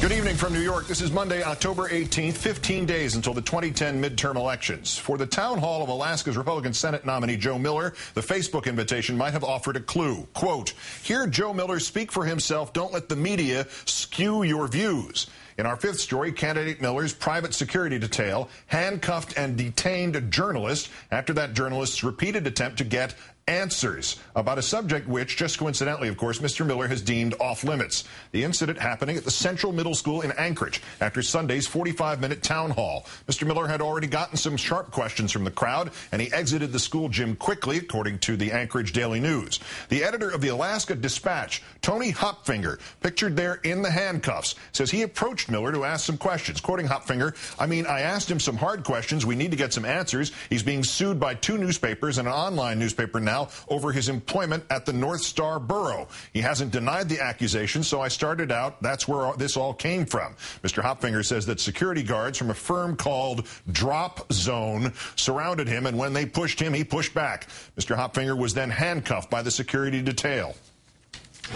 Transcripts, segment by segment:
Good evening from New York. This is Monday, October 18th, 15 days until the 2010 midterm elections. For the town hall of Alaska's Republican Senate nominee Joe Miller, the Facebook invitation might have offered a clue. Quote, hear Joe Miller speak for himself. Don't let the media skew your views. In our fifth story, candidate Miller's private security detail handcuffed and detained a journalist after that journalist's repeated attempt to get answers about a subject which, just coincidentally, of course, Mr. Miller has deemed off limits. The incident happening at the Central Middle School in Anchorage after Sunday's 45-minute town hall. Mr. Miller had already gotten some sharp questions from the crowd, and he exited the school gym quickly, according to the Anchorage Daily News. The editor of the Alaska Dispatch, Tony Hopfinger, pictured there in the handcuffs, says he approached Miller to ask some questions. Quoting Hopfinger, I asked him some hard questions. We need to get some answers. He's being sued by 2 newspapers and an online newspaper now over his employment at the North Star Borough. He hasn't denied the accusation, so I started out. That's where this all came from. Mr. Hopfinger says that security guards from a firm called Drop Zone surrounded him, and when they pushed him, he pushed back. Mr. Hopfinger was then handcuffed by the security detail.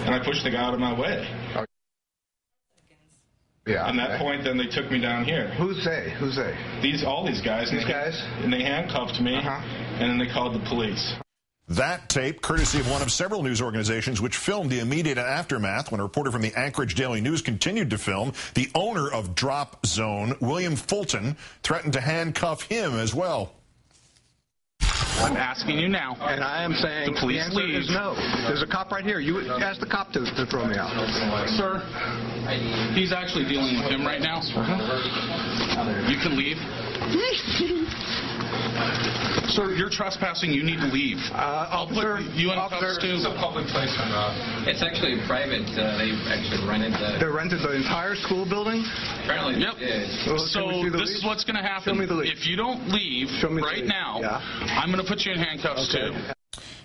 And I pushed the guy out of my way. Yeah. At that point, then they took me down here. Who's they? All these guys. These guys? And they handcuffed me, and then they called the police. That tape, courtesy of one of several news organizations which filmed the immediate aftermath when a reporter from the Anchorage Daily News continued to film, the owner of Drop Zone, William Fulton, threatened to handcuff him as well. I'm asking you now. And I am saying the police answer is no. There's a cop right here. You ask the cop to throw me out. Sir, he's actually dealing with him right now. You can leave. Sir, you're trespassing. You need to leave. I'll put you in cuffs too. It's a public place. It's actually private. They actually rented the... They rented the entire school building? Apparently yep. They did. So this is what's going to happen. Show me the lead. If you don't leave right now, I'm going to put you in handcuffs too.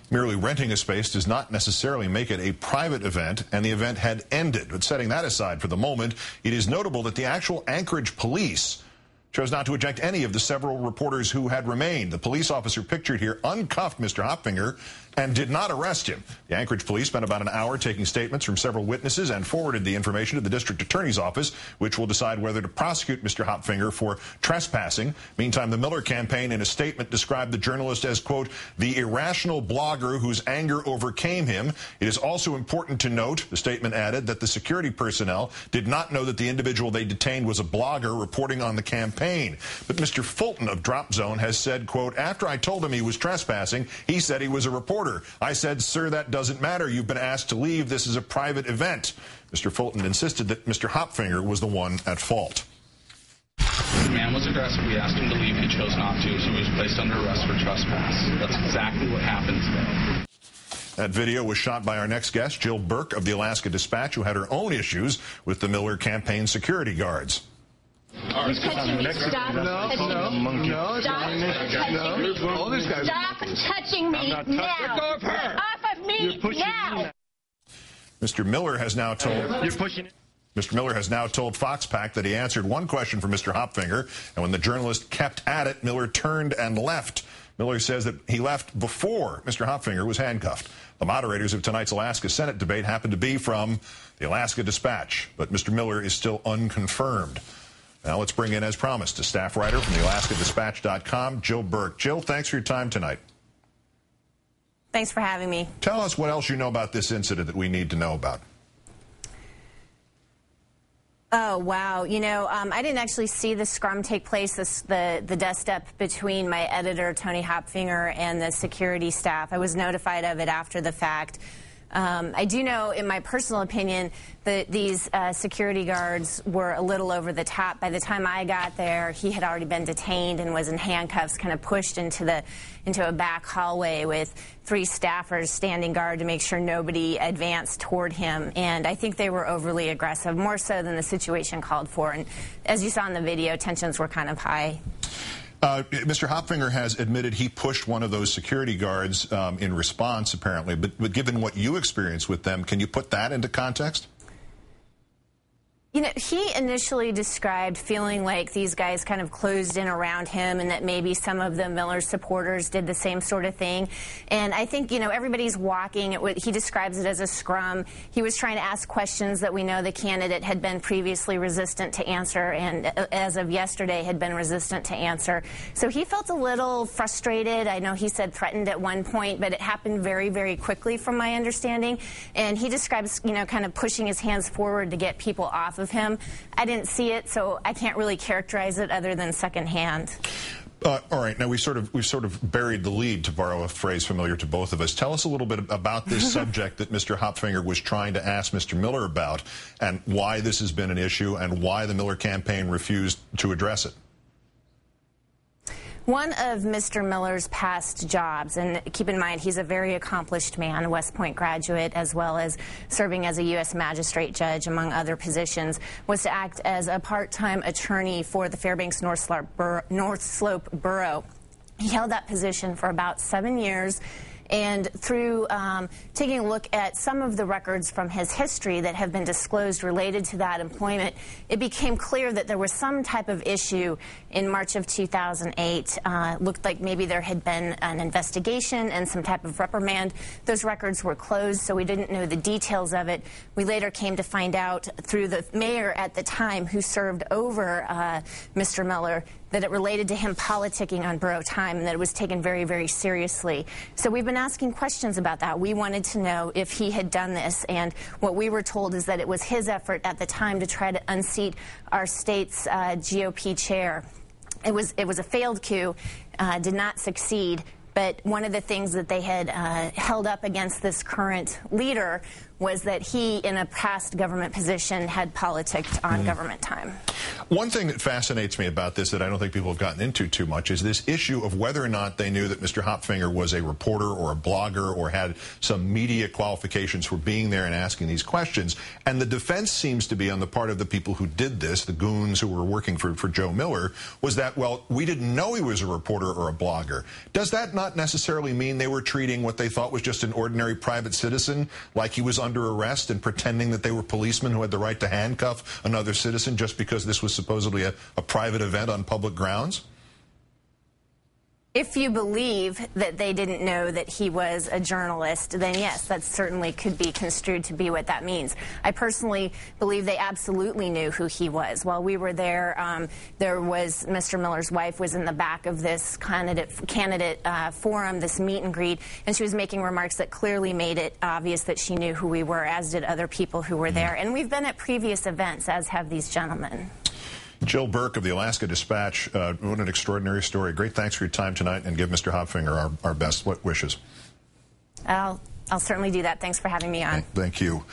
Merely renting a space does not necessarily make it a private event, and the event had ended. But setting that aside for the moment, it is notable that the actual Anchorage police chose not to eject any of the several reporters who had remained. The police officer pictured here uncuffed Mr. Hopfinger and did not arrest him. The Anchorage police spent about an hour taking statements from several witnesses and forwarded the information to the district attorney's office, which will decide whether to prosecute Mr. Hopfinger for trespassing. Meantime, the Miller campaign in a statement described the journalist as, quote, the irrational blogger whose anger overcame him. It is also important to note, the statement added, that the security personnel did not know that the individual they detained was a blogger reporting on the campaign. But Mr. Fulton of Drop Zone has said, quote, after I told him he was trespassing, he said he was a reporter. I said, sir, that doesn't matter. You've been asked to leave. This is a private event. Mr. Fulton insisted that Mr. Hopfinger was the one at fault. The man was arrested. We asked him to leave. He chose not to, so he was placed under arrest for trespass. That's exactly what happened today. That video was shot by our next guest, Jill Burke of the Alaska Dispatch, who had her own issues with the Miller campaign security guards. Stop touching me. Stop touching me now. Off of me now. Mr. Miller has now told... Mr. Miller has now told FoxPack that he answered one question from Mr. Hopfinger, and when the journalist kept at it, Miller turned and left. Miller says that he left before Mr. Hopfinger was handcuffed. The moderators of tonight's Alaska Senate debate happen to be from the Alaska Dispatch, but Mr. Miller is still unconfirmed. Now let's bring in, as promised, a staff writer from the AlaskaDispatch.com, Jill Burke. Jill, thanks for your time tonight. Thanks for having me. Tell us what else you know about this incident that we need to know about. Oh, wow. You know, I didn't actually see the scrum take place, the dust-up between my editor, Tony Hopfinger, and the security staff. I was notified of it after the fact. I do know, in my personal opinion, that these security guards were a little over the top. By the time I got there, he had already been detained and was in handcuffs, kind of pushed into a back hallway with 3 staffers standing guard to make sure nobody advanced toward him. And I think they were overly aggressive, more so than the situation called for. And as you saw in the video, tensions were kind of high. Mr. Hopfinger has admitted he pushed one of those security guards in response, apparently. But given what you experienced with them, can you put that into context? You know, he initially described feeling like these guys kind of closed in around him and that maybe some of the Miller supporters did the same sort of thing. And I think, you know, everybody's walking. He describes it as a scrum. He was trying to ask questions that we know the candidate had been previously resistant to answer and as of yesterday had been resistant to answer. So he felt a little frustrated. I know he said threatened at one point, but it happened very, very quickly from my understanding. And he describes, you know, kind of pushing his hands forward to get people off of him. I didn't see it, so I can't really characterize it other than secondhand. All right, now we've sort of buried the lead, to borrow a phrase familiar to both of us. Tell us a little bit about this subject that Mr. Hopfinger was trying to ask Mr. Miller about, and why this has been an issue, and why the Miller campaign refused to address it. One of Mr. Miller's past jobs, and keep in mind he's a very accomplished man, a West Point graduate, as well as serving as a U.S. magistrate judge, among other positions, was to act as a part-time attorney for the Fairbanks North Slope Borough. He held that position for about 7 years. And through taking a look at some of the records from his history that have been disclosed related to that employment, it became clear that there was some type of issue in March of 2008. Looked like maybe there had been an investigation and some type of reprimand. Those records were closed, so we didn't know the details of it. We later came to find out through the mayor at the time who served over Mr. Miller that it related to him politicking on borough time and that it was taken very, very seriously. So we've been asking questions about that. We wanted to know if he had done this, and what we were told is that it was his effort at the time to try to unseat our state's GOP chair. It was a failed coup, did not succeed. But one of the things that they had held up against this current leader was that he, in a past government position, had politicked on government time. One thing that fascinates me about this that I don't think people have gotten into too much is this issue of whether or not they knew that Mr. Hopfinger was a reporter or a blogger or had some media qualifications for being there and asking these questions. And the defense seems to be on the part of the people who did this, the goons who were working for Joe Miller, was that, well, we didn't know he was a reporter or a blogger. Does that not necessarily mean they were treating what they thought was just an ordinary private citizen like he was under arrest and pretending that they were policemen who had the right to handcuff another citizen just because this was supposedly a private event on public grounds? If you believe that they didn't know that he was a journalist, then yes, that certainly could be construed to be what that means. I personally believe they absolutely knew who he was. While we were there, there was Mr. Miller's wife was in the back of this candidate forum, this meet and greet, and she was making remarks that clearly made it obvious that she knew who we were, as did other people who were there. And we've been at previous events, as have these gentlemen. Jill Burke of the Alaska Dispatch, what an extraordinary story. Great thanks for your time tonight, and give Mr. Hopfinger our best wishes. I'll certainly do that. Thanks for having me on. Thank you.